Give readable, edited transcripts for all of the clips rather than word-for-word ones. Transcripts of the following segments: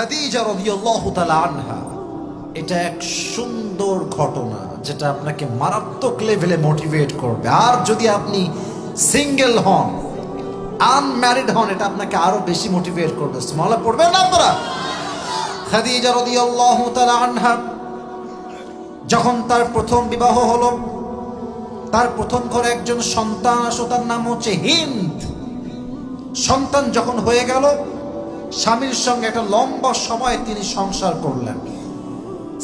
খাদিজা রাদিয়াল্লাহু তাআলা আনহা, এটা এক সুন্দর ঘটনা যেটা আপনাকে মারাত্মক লেভেলে মোটিভেট করবে। আর যদি আপনি সিঙ্গেল হন, আনম্যারিড হন, এটা আপনাকে আরো বেশি মোটিভেট করবে। সুবহানাল্লাহ পড়বেন না আপনারা? খাদিজা রাদিয়াল্লাহু তাআলা আনহা যখন তার প্রথম বিবাহ হলো, তার প্রথম ঘরে একজন সন্তান আসলো, তার নাম হচ্ছে হিন্দ। সন্তান যখন হয়ে গেল, স্বামীর সঙ্গে একটা লম্বা সময় তিনি সংসার করলেন।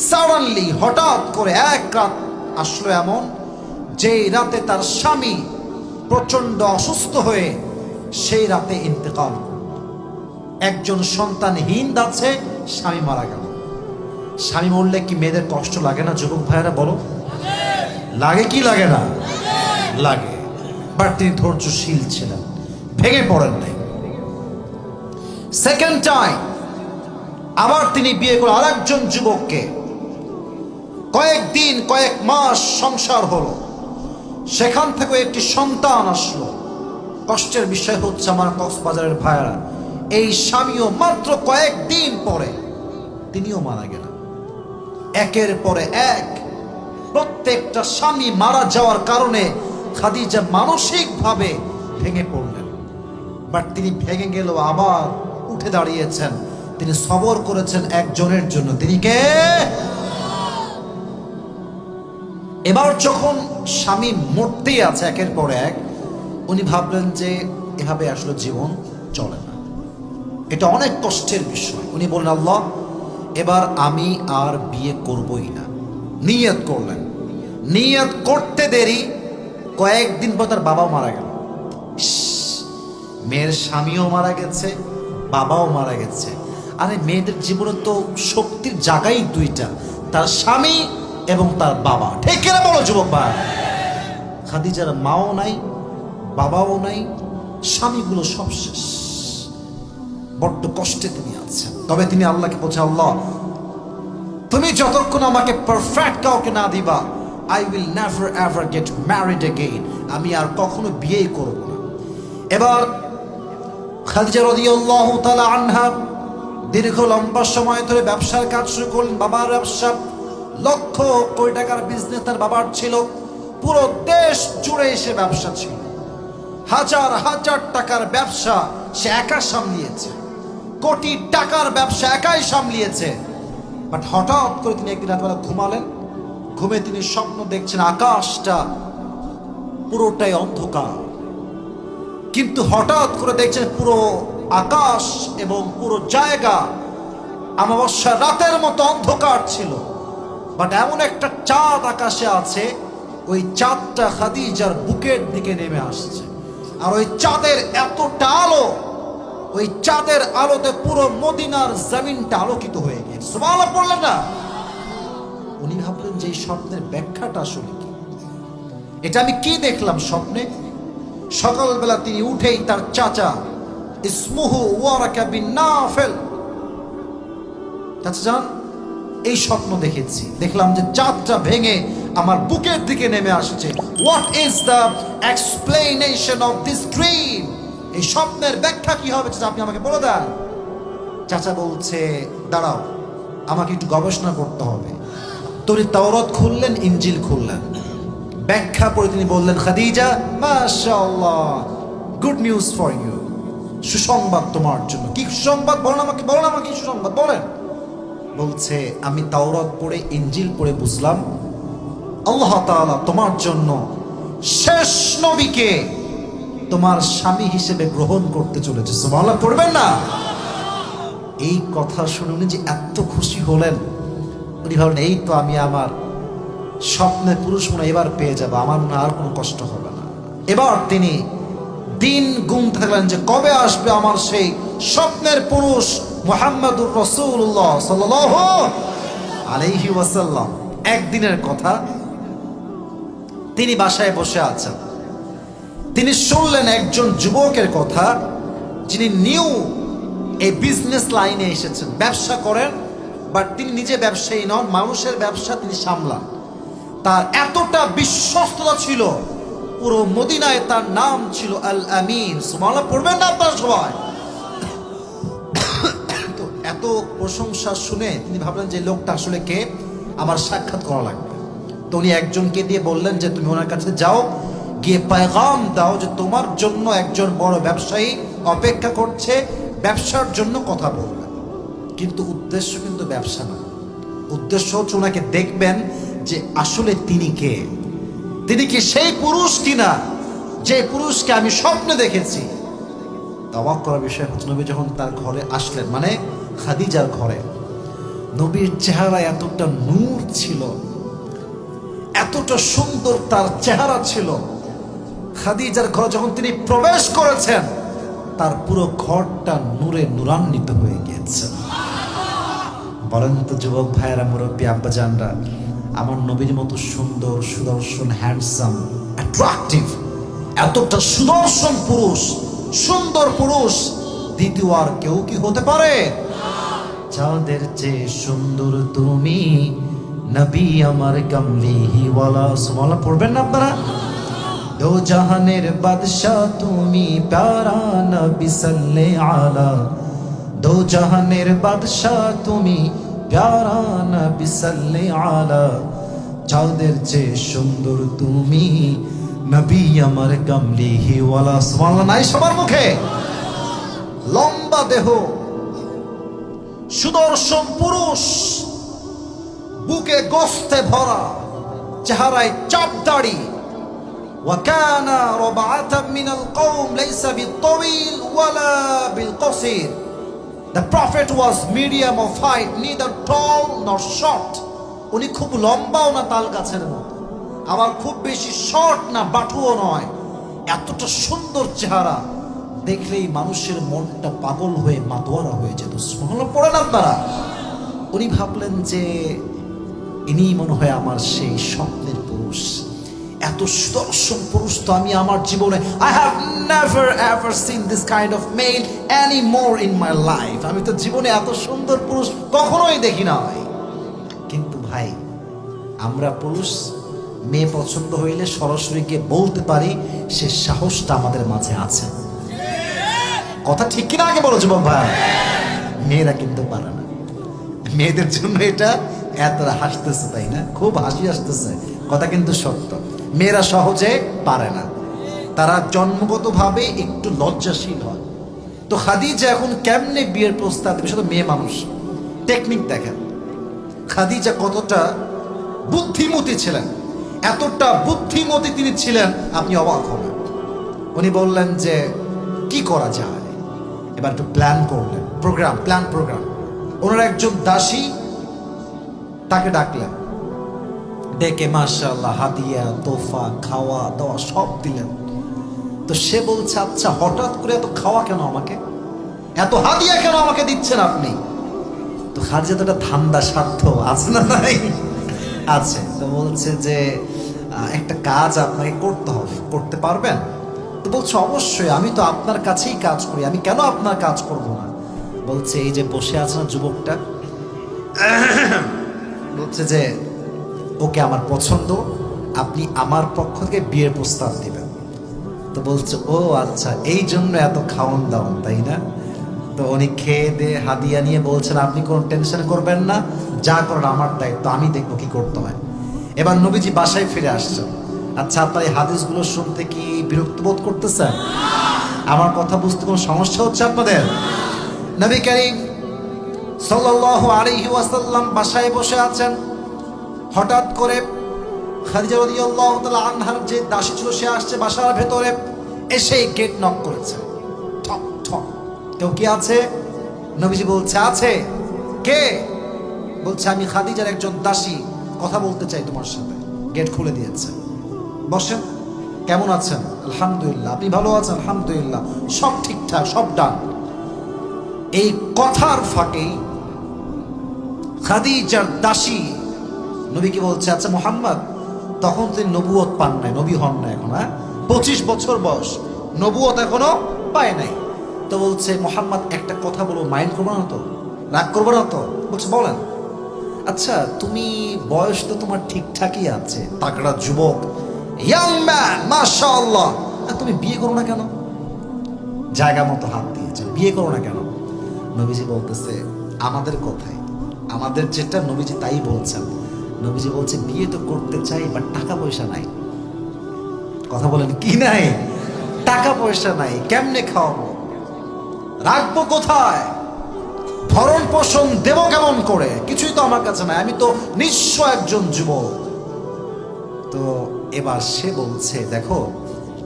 সাডেনলি, হঠাৎ করে এক রাত আসলো এমন, যে রাতে তার স্বামী প্রচন্ড অসুস্থ হয়ে সেই রাতে ইন্তেকাল। একজন সন্তান হিন্দ আছে, স্বামী মারা গেল। স্বামী মরলে কি মেয়েদের কষ্ট লাগে না? যুবক ভাইয়েরা বলো, লাগে কি লাগে না? লাগে। বাট তিনি ধৈর্যশীল ছিলেন, ভেঙে পড়েন নাই। সেকেন্ড টাইম আবার তিনি বিয়ে করে আরেকজন যুবককে। কয়েকদিন, কয়েক মাস সংসার হলো, সেখান থেকে একটি সন্তান আসলো। কষ্টের বিষয় হচ্ছে আমার কক্সবাজারের ভাইয়েরা, এই স্বামীও মাত্র কয়েকদিন পরে তিনিও মারা গেলেন। একের পরে এক প্রত্যেকটা স্বামী মারা যাওয়ার কারণে খাদিজা মানসিকভাবে ভেঙে পড়লেন। বাট তিনি ভেঙে গেল, আবার উঠে দাঁড়িয়েছেন। তিনি সবর করেছেন একজনের জন্য। তিনি কে? এবার যখন স্বামী মরতেই আছে একের পর এক, উনি ভাবলেন যে এভাবে আসলে জীবন চলে না, এটা অনেক কষ্টের বিষয়। উনি বললেন, আল্লাহ, এবার আমি আর বিয়ে করবই না। নিয়ত করলেন। নিয়ত করতে দেরি, কয়েকদিন পর তার বাবাও মারা গেল। মেয়ের স্বামীও মারা গেছে, বাবাও মারা গেছে। আরে মেয়েদের জীবনে তো শক্তির জায়গাই দুইটা, তার স্বামী এবং তার বাবা। ঠিক কিনা বলো যুবক ভাই? খাদিজার মাও নাই, বাবাও নাই, স্বামীগুলো সব শেষ। বড্ড কষ্টে তিনি আছেন। তবে তিনি আল্লাহকে বলছেন, আল্লাহ, তুমি যতক্ষণ আমাকে পারফেক্ট কাউকে না দিবা, I will never ever get married again. আমি আর কখনো বিয়েই করব না। এবার খাদিজা রাদিয়াল্লাহু তাআলা আনহা দীর্ঘ লম্বা সময় ধরে ব্যবসার কাজ শুরু করলেন। বাবার ব্যবসা, লক্ষ কোটি টাকার বিজনেস তার বাবার ছিল। পুরো দেশ জুড়ে সে ব্যবসা ছিল। হাজার হাজার টাকার ব্যবসা সে একা সামলিয়েছে, কোটি টাকার ব্যবসা একাই সামলিয়েছে। বাট হঠাৎ করে তিনি একদিন রাতবেলা ঘুমালেন। ঘুমে তিনি স্বপ্ন দেখছেন আকাশটা পুরোটাই অন্ধকার, কিন্তু হঠাৎ করে দেখছেন পুরো আকাশ এবং পুরো জায়গা অমাবস্যার রাতের মতো অন্ধকার ছিল। বাট এমন একটা চাঁদ আকাশে আছে, ওই চাঁদটা খাদিজার বুকের দিকে নেমে আসছে। আর ওই চাঁদের এতটা আলো, ওই চাঁদের আলোতে পুরো মদিনার জমিনটা আলোকিত হয়ে গেছে। সুবহানাল্লাহ পড়লেন না? উনি ভাবলেন যে এই স্বপ্নের ব্যাখ্যাটা আসলে কি, এটা আমি কি দেখলাম স্বপ্নে। সকালবেলা তিনি উঠেই তার চাচা ইসমুহু ওয়ারাকা বিন নাফেল, চাচা যান, এই স্বপ্ন দেখেছি, দেখলাম যে চাঁদটা ভেঙে আমার বুকের দিকে নেমে আসছে। What is the explanation of this dream? এই স্বপ্নের ব্যাখ্যা কি হবে চাচা, আপনি আমাকে বলে দেন। চাচা বলছে, দাঁড়াও, আমাকে একটু গবেষণা করতে হবে। তিনি তাওরাত খুললেন, ইনজিল খুললেন, ব্যাখ্যা পড়ে তিনি বললেন, খাদিজা, মাশাআল্লাহ, গুড নিউজ ফর ইউ, সুসংবাদ তোমার জন্য। কি সুসংবাদ? বলেন আমাকে, বলেন আমাকে কি সুসংবাদ, বলেন। বলছে, আমি তাওরাত পড়ে, ইনজিল পড়ে বুঝলাম আল্লাহ তাআলা তোমার জন্য শেষ নবীকে তোমার স্বামী হিসেবে গ্রহণ করতে চলেছে। সুবহানাল্লাহ পড়বেন না? এই কথা শুনে উনি যে এত খুশি হলেন, উনি ভাবলেন, এই তো আমি আমার স্বপ্নের পুরুষ মনে এবার পেয়ে যাবো, আমার মনে আর কোনো কষ্ট হবে না। এবার তিনি দিন গুনতে থাকলেন যে কবে আসবে আমার সেই স্বপ্নের পুরুষ মুহাম্মদুর রাসূলুল্লাহ সাল্লাল্লাহু আলাইহি ওয়াসাল্লাম। একদিনের কথা, তিনি বাসায় বসে আছেন। তিনি শুনলেন একজন যুবকের কথা, যিনি নিউ এই বিজনেস লাইনে এসেছেন, ব্যবসা করেন, বাট তিনি নিজে ব্যবসায়ী নন, মানুষের ব্যবসা তিনি সামলান। তার এতটা বিশ্বস্ততা ছিল, পুরো মদিনায় তার নাম ছিল আল আমিন। সুবহানাল্লাহ পড়বেন না আপনারা সবাই? তো এত প্রশংসা শুনে তিনি ভাবলেন যে লোকটা আসলে কে, আমার সাক্ষাৎ করা লাগবে। তো উনি একজনকে দিয়ে বললেন যে তুমি ওনার কাছে যাও, গিয়ে পায়গাম দাও যে তোমার জন্য একজন বড় ব্যবসায়ী অপেক্ষা করছে, ব্যবসার জন্য কথা বলবেন। কিন্তু উদ্দেশ্য কিন্তু ব্যবসা না, উদ্দেশ্য হচ্ছে ওনাকে দেখবেন যে আসলে তিনি কে, তিনি কি সেই পুরুষ কিনা যে পুরুষকে আমি স্বপ্নে দেখেছি। অবাক করার বিষয় হচ্ছে নবী যখন তার ঘরে আসলেন, মানে খাদিজার ঘরে, নবীর চেহারা এতটা নূর ছিল, এতটা সুন্দর তার চেহারা ছিল। খাদিজার ঘরে যখন তিনি প্রবেশ করেছেন, তার পুরো ঘরটা নূরে নূরান্বিত হয়ে গিয়েছে। বলেন তো যুবক ভাইয়েরা, মুরব্বী আব্বাজানরা, আমার নবীর মতো সুন্দর, সুদর্শন, হ্যান্ডসাম, অ্যাট্রাকটিভ, এতটা সুদর্শন পুরুষ, সুন্দর পুরুষ দ্বিতীয় আর কেউ কি হতে পারে? যাদের চেয়ে সুন্দর তুমি নবী আমার কামলিহি ওয়ালা। সুবহানাল্লাহ পড়বেন না আপনারা? দো জাহানের বাদশা তুমি প্যারা নবী সাল্লে আলা, দো জাহানের বাদশা তুমি প্যারা নবী সাল্লে আলা, যাদের চেয়ে সুন্দর তুমি নবী আমার কামলিহি ওয়ালা। সুবহানাল্লাহ নাই সবার মুখে? লম্বা দেহ, সুদর্শন পুরুষ, বুকে গোস্তে ভরা, চেহারায় চাপ দাড়ি। وكان ربعة من القوم ليس بالطويل ولا بالقصير. The prophet was medium of height, neither tall nor short. উনি খুব লম্বাও না তাল গাছের মতো, আবার খুব বেশি শর্ট না, বাটুও নয়। এতটা সুন্দর চেহারা দেখলেই মানুষের মনটা পাগল হয়ে মাতোয়ারা হয়ে যেত। সুবহানাল্লাহ পড়েন আপনারা? উনি ভাবলেন যে ইনি মনে হয় আমার সেই স্বপ্নের পুরুষ। এত সুদর্শন পুরুষ তো আমি আমার জীবনে I have never ever seen this kind of male anymore in my life. আমি তো জীবনে এত সুন্দর পুরুষ কখনোই দেখি নাই। কিন্তু ভাই, আমরা পুরুষ মেয়ে পছন্দ হইলে সরাসরি গিয়ে বলতে পারি, সে সাহসটা আমাদের মাঝে আছে। কথা ঠিক কিনা আগে বলো যুবক ভাই? মেয়েরা কিন্তু পারে না। মেয়েদের জন্য এটা এত হাসতেছে, তাই না? খুব হাসি আসতেছে, কথা কিন্তু সত্য। মেয়েরা সহজে পারে না, তারা জন্মগতভাবে একটু লজ্জাশীল হয়। তো খাদিজা এখন কেমনে বিয়ের প্রস্তাব দেবে? শুধু মেয়ে মানুষ, টেকনিক দেখেন। খাদিজা কতটা বুদ্ধিমতী ছিলেন, এতটা বুদ্ধিমতী তিনি ছিলেন, আপনি অবাক হবেন। উনি বললেন যে কি করা যায়, এবার একটু প্ল্যান করলেন, প্রোগ্রাম। ওনার একজন দাসী তাকে ডাকলেন, ডেকে মাশাআল্লাহ হাদিয়া, তোফা, খাওয়া দাওয়া সব দিলেন। তো সে বলছে, আচ্ছা হঠাৎ করে এত খাওয়া কেন আমাকে, এত হাদিয়া কেন আমাকে দিচ্ছেন আপনি? তো খাদিজা তো একটা ধান্দা স্বার্থ আছে না? নাই আছে। তো বলছে যে একটা কাজ আপনাকে করতে হবে, করতে পারবেন? তো বলছে অবশ্যই, আমি তো আপনার কাছেই কাজ করি, আমি কেন আপনার কাজ করব না? বলছে এই যে বসে আছে না যুবকটা, বলছে যে ওকে আমার পছন্দ, আপনি আমার পক্ষ থেকে বিয়ের প্রস্তাব দিবেন। তো বলছে ও আচ্ছা, এই জন্য এত খাওয়ান দাওয়ান, তাই না? তো উনি খেয়ে দিয়ে হাদিয়া নিয়ে বলছেন, আপনি কোনো টেনশন করবেন না, যা করার আমার দায়িত্ব, আমি দেখবো কি করতে হয়। এবার নবীজি বাসায় ফিরে আসছেন। আচ্ছা, আপনার এই হাদিসগুলো শুনতে কি বিরক্ত বোধ করতেছেন? আমার কথা বুঝতে কোনো সমস্যা হচ্ছে আপনাদের? নবী করিম সাল্লাল্লাহু আলাইহি ওয়াসাল্লাম বাসায় বসে আছেন। হঠাৎ করে খাদিজা রাদিয়াল্লাহু তাআলা আনহার যে দাসী ছিল সে আসছে বাসার ভেতরে, এসে গেট নক করেছে, ঠক ঠক। কেউ কি আছে? নবীজি বলছে আছে। কে? বলছে আমি খাদিজার একজন দাসী, কথা বলতে চাই তোমার সাথে। গেট খুলে দিয়েছে। বসেন। কেমন আছেন? আলহামদুলিল্লাহ। আপনি ভালো আছেন? আলহামদুলিল্লাহ। সব ঠিকঠাক, সব ডান। এই কথার ফাঁকেই খাদিজার দাসী নবীকে বলছে, আচ্ছা মুহাম্মদ, তখন তিনি নবুয়ত পান নাই, নবী হন না এখন, 25 বছর বয়স, নবুয়ত এখনো পায় নাই। তো বলছে মুহাম্মদ একটা কথা বলবো, মাইন্ড করবো না তো, রাগ করবো না তো? বলছে বলেন। আচ্ছা তুমি বয়স তো তোমার ঠিকঠাকই আছে, তাগড়া যুবক, ইয়াং ম্যান, মাশাআল্লাহ, তুমি বিয়ে করো না কেন? জায়গা মতো হাত দিয়েছে, বিয়ে করো না কেন? নবীজি বলতেছে আমাদের কথায়, আমাদের যেটা নবীজি তাই বলছেন। নবীজি বলছে বিয়ে তো করতে চাই, বাট টাকা পয়সা নাই। কথা বলেন, কি নাই? টাকা পয়সা নাই, কেমনে খাওয়াবো, রাখবো কোথায়, ভরণ পোষণ দেব কেমন করে, কিছুই তো আমার কাছে নাই, আমি তো নিঃস্ব একজন যুবক। তো এবার সে বলছে দেখো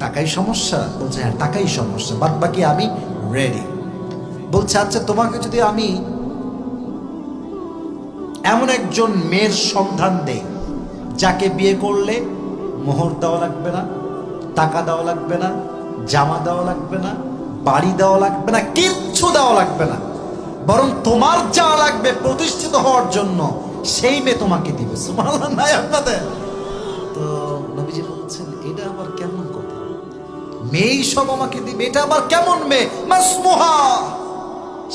টাকাই সমস্যা। বলছে হ্যাঁ টাকাই সমস্যা, বাদ বাকি আমি রেডি। বলছে আচ্ছা তোমাকে যদি আমি এমন একজন মেয়ের সন্ধান দেই যাকে বিয়ে করলে মোহর দেওয়া লাগবে না, টাকা দেওয়া লাগবে না, জামা দেওয়া লাগবে না, বাড়ি দেওয়া লাগবে না, কিচ্ছু দেওয়া লাগবে না, বরং তোমার যা লাগবে প্রতিষ্ঠিত হওয়ার জন্য সেই মেয়ে তোমাকে দিবে। সুবহানাল্লাহ নাই আপনাদের? তো নবীজি বলছেন এটা আবার কেমন কথা, মেয়েই সব আমাকে দিবে, এটা আবার কেমন মেয়ে? মাসমুহা,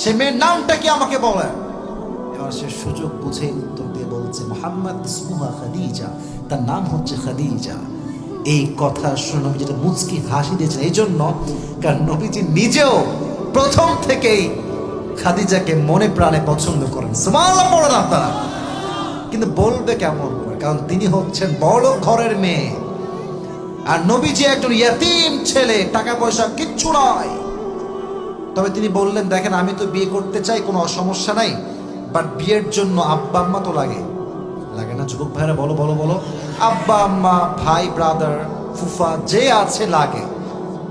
সে মেয়ের নামটা কি আমাকে বলেন। এবার সে সুযোগ বুঝে উত্তর দিয়ে বলছে মুহাম্মদ ইসমুহা খাদিজা, তার নাম হচ্ছে খাদিজা। এই কথা শুনে নবীজি মুচকি হাসি দিয়েছেন, এই জন্য কারণ নবীজি নিজেও প্রথম থেকেই খাদিজাকে মনে প্রাণে পছন্দ করেন। সুবহানাল্লাহ পড়েন আপনারা। কিন্তু বলবে কেমন করে, কারণ তিনি হচ্ছেন বড় ঘরের মেয়ে, আর নবীজি একজন ইয়াতিম ছেলে, টাকা পয়সা কিচ্ছু নয়। তবে তিনি বললেন দেখেন আমি তো বিয়ে করতে চাই, কোনো সমস্যা নাই, বাট বিয়ের জন্য আব্বা আম্মা তো লাগে, লাগে না যুবক ভাইরা? বলো বলো বলো। আব্বা আম্মা, ভাই ব্রাদার, ফুফা যে আছে লাগে।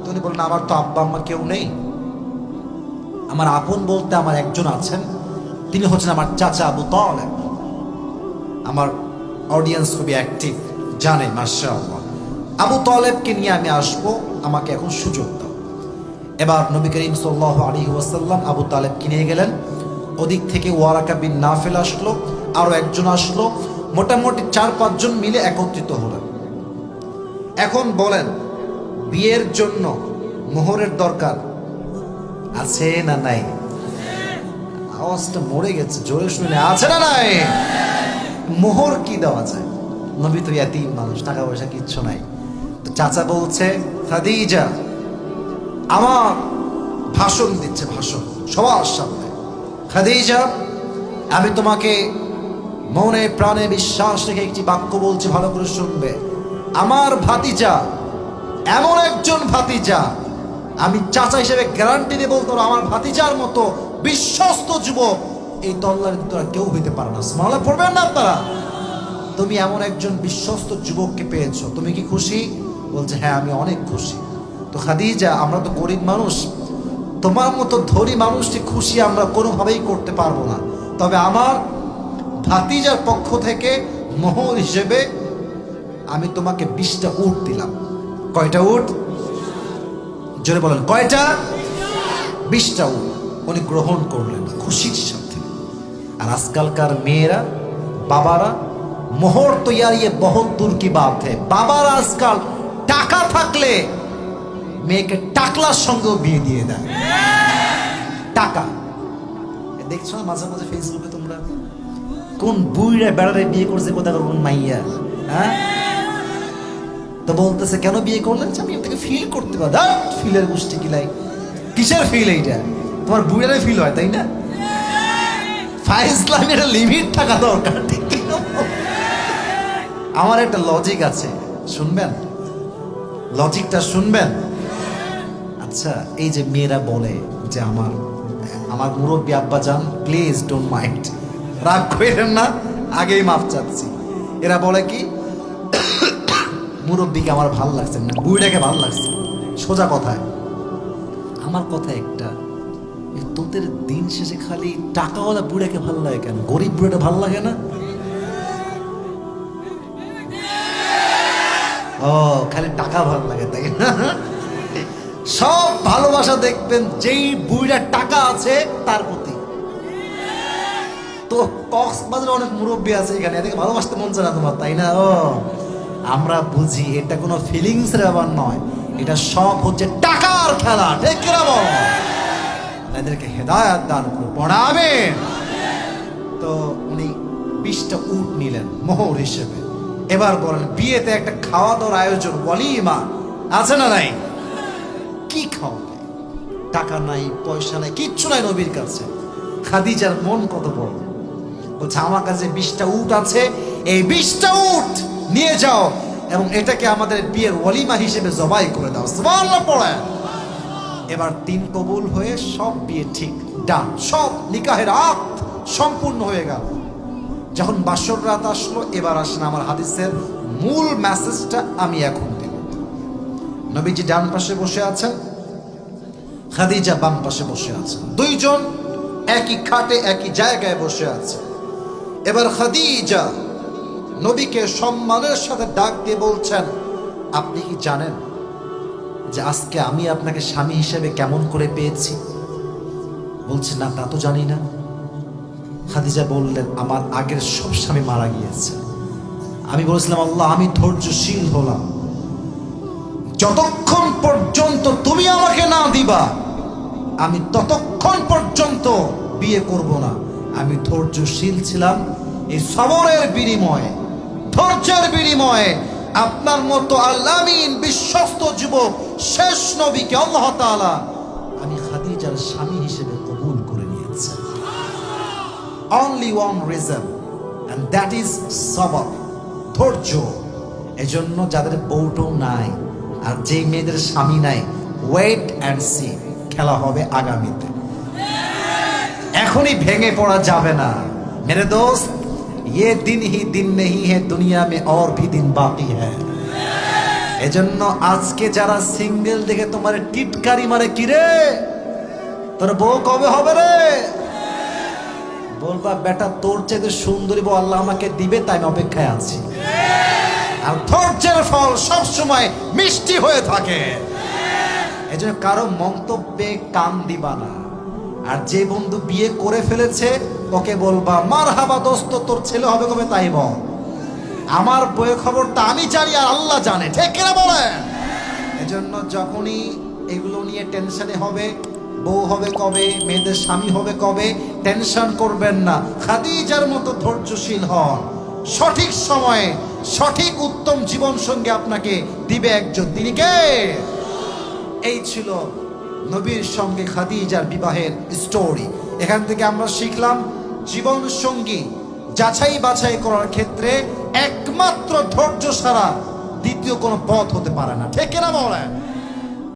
তো উনি বললেন আমার তো আব্বা আম্মা কেউ নেই, আমার আপন বলতে আমার একজন আছেন, তিনি হচ্ছেন আমার চাচা আবু তালেব। আমার অডিয়েন্স খুবই অ্যাক্টিভ, জানে মাশাআল্লাহ। আবু তালেবকে নিয়ে আমি আসবো, আমাকে এখন সুযোগ দাও। এবার নবী করিম সাল্লাল্লাহু আলাইহি ওয়াসাল্লাম আবু তালেবকে নিয়ে গেলেন। ওদিক থেকে ওয়ারাকা বিন নাফিল আসলো, আরো একজন আসলো, মোটামুটি 4-5 জন মিলে একত্রিত হলেন। এখন বলেন বিয়ের জন্য মোহরের দরকার আছে না নাই? আওয়াজটা মরে গেছে, জোরে শুনে আছে না নাই? মোহর কি দেওয়া যায়? নবী তো ইয়াতিম মানুষ, টাকা পয়সা কিচ্ছু নাই। তো চাচা বলছে খাদিজা, আমার ভাষণ দিচ্ছে, ভাষণ সবার সামনে, খাদিজা আমি তোমাকে মনে প্রাণে বিশ্বাস রেখে একটি বাক্য বলছি, ভালো করে শুনবে। আমার ভাতিজা এমন একজন ভাতিজা, আমি চাচা হিসেবে গ্যারান্টি দিয়ে বলতে পারো আমার ভাতিজার মতো বিশ্বস্ত যুবক এই তল্লার ভিতরে কেউ হইতে পারে না। সুবহানাল্লাহ পড়বেন না আপনারা? তুমি এমন একজন বিশ্বস্ত যুবককে পেয়েছো, তুমি কি খুশি? বলছে হ্যাঁ আমি অনেক খুশি। তো খাদিজা আমরা তো গরিব মানুষ, তোমার মতো ধনী মানুষটি খুশি আমরা কোনোভাবেই করতে পারবো না, তবে আমার ভাতিজার পক্ষ থেকে মোহর হিসেবে আমি তোমাকে 20টা উট দিলাম। কয়টা উট? জোরে বলেন কয়টা? 20টা উট। উনি গ্রহণ করলেন খুশির সাথে। আর আজকালকার মেয়েরা, বাবারা, মোহর তৈয়ারি বহুত দূর কি বাত है, বাবারা আজকাল টাকা থাকলে মেয়েকে টাকলার সঙ্গেও বিয়ে দিয়ে দেয়। টাকা দেখছো না মাঝে মাঝে ফেসবুকে তোমরা, কোন বুইরা বেড়ারে বিয়ে করছে, কোথাকার কোন মাইয়া, হ্যাঁ? তো বলতেছে কেন বিয়ে করলেন? আমি আপনাকে ফিল করতে পারি। ফিলের গোষ্ঠী কিলাই, কিসের ফিল এইটা? তোমার বুইরারে ফিল হয় তাই না? ফাইজলামের লিমিট থাকা দরকার, ঠিক না? আমার একটা লজিক আছে, শুনবেন? লজিকটা শুনবেন? আচ্ছা এই যে মেয়েরা বলে যে আমার মুরব্বী আব্বা যান, প্লিজ ডোন্ট মাইন্ড, রাগ করেন না, আগেই মাফ চাচ্ছি। এরা বলে কি মুরব্বীকে আমার ভাল লাগছে না, বুড়িটাকে ভাল লাগছে। সোজা কথায় আমার কথা একটা, তোদের দিন শেষে খালি টাকাওয়ালা বুড়াকে ভাল লাগে কেন? গরিব বুড়াটা ভাল লাগে না? ও খালি টাকা ভাল লাগে তাই না? সব ভালোবাসা দেখবেন যেই বুড়িটার টাকা আছে তার প্রতি। তো কক্সবাজারে অনেক মুরব্বী আছে, এখানে এদিকে ভালোবাসতে মন চায় না তোমার, তাই না? ও আমরা বুঝি এটা কোনো ফিলিংস এর ব্যাপার নয়, এটা সব হচ্ছে টাকার খেলা, ঠিক কিনা বল? এদেরকে হেদায়েত দান করে পড়াবেন। তো উনি 20টা উট নিলেন মোহর হিসেবে। এবার বলেন বিয়েতে একটা খাওয়া দাওয়ার আয়োজন, ওয়ালিমা আছে না নাই? কি খাওয়াবে? টাকা নাই, পয়সা নাই, কিচ্ছু নাই নবীর কাছে। খাদিজার মন কত বড়, বলছে আমার কাছে 20টা উট আছে, এই 20টা উট নিয়ে যাও এবং এটাকে আমাদের বিয়ের ওয়ালিমা হিসেবে জবাই করে দাও। সুবহানাল্লাহ পড়ে। এবার 3 কবুল হয়ে সব বিয়ে ঠিক, ডান, সব নিকাহের আক্ত সম্পূর্ণ হয়ে গেল। যখন বাসর রাত আসলো, এবার আসেন আমার হাদিসের মূল মেসেজটা আমি এখন দেব। নবীজি ডান পাশে বসে আছেন, খাদিজা বাম পাশে বসে আছেন, দুইজন একই খাটে একই জায়গায় বসে আছে। এবার খাদিজা নবীকে সম্মানের সাথে ডাক দিয়ে বলছেন, আপনি কি জানেন যে আজকে আমি আপনাকে স্বামী হিসেবে কেমন করে পেয়েছি? বলছে, না তা তো জানি না। খাদিজা বললেন, আমার আগের সব স্বামী মারা গিয়েছে। আমি বলেছিলাম, আল্লাহ আমি ধৈর্যশীল হলাম, যতক্ষণ পর্যন্ত তুমি আমাকে না দিবা আমি ততক্ষণ পর্যন্ত বিয়ে করব না। আমি ধৈর্যশীল ছিলাম। এই সবরের বিনিময়ে, ধৈর্যের বিনিময়ে আপনার মতো আল-আমিন বিশ্বস্ত যুবক শেষ নবীকে আল্লাহ তাআলা আমি খাদিজার স্বামী হিসেবে কবুল করে নিয়েছি। Only one reason, and that is sabr, ধৈর্য। এজন্য যাদের বউটাও নাই আর যেই মেয়েদের স্বামী নাই, ওয়েট অ্যান্ড সি, খেলা হবে আগামীতে, এখনই ভেঙে পড়া যাবে না। মেরে দোস্ত, ये दिन ही दिन नहीं है, दुनिया में और भी दिन बाकी है। এজন্য আজকে যারা সিঙ্গেল দেখে তোমার টিটকারি মারে, কিরে তোর বউ কবে হবে রে, বলবা বেটা তোর চেয়ে সুন্দরী বউ আল্লাহ আমাকে দিবে, তাই আমি অপেক্ষায় আছি। আর ধৈর্যের ফল সবসময় মিষ্টি হয়ে থাকে। এজন্য কারো মন্তব্যে কান দিবা না। আর যে বন্ধু বিয়ে করে ফেলেছে ওকে বলবা, মারহাবা দোস্ত, তোর ছেলে হবে কবে তাই বল, আমার বইয়ের খবরটা আমি জানি আর আল্লাহ জানে, ঠিক কিনা বলেন? এজন্য যখনই এগুলো নিয়ে টেনশনে হবে, বউ হবে কবে, মেয়েদের স্বামী হবে কবে, টেনশন করবেন না। খাদিজার মতো ধৈর্যশীল হন, সঠিক সময়ে সঠিক উত্তম জীবন সঙ্গে আপনাকে দিবে একজন, তিনি কে? এই ছিল নবীর সঙ্গে খাদিজার বিবাহের স্টোরি। এখান থেকে আমরা শিখলাম, জীবন সঙ্গী যাচাই বাছাই করার ক্ষেত্রে একমাত্র ধৈর্য ছাড়া দ্বিতীয় কোনো পথ হতে পারে না, ঠিক কিনা বলেন?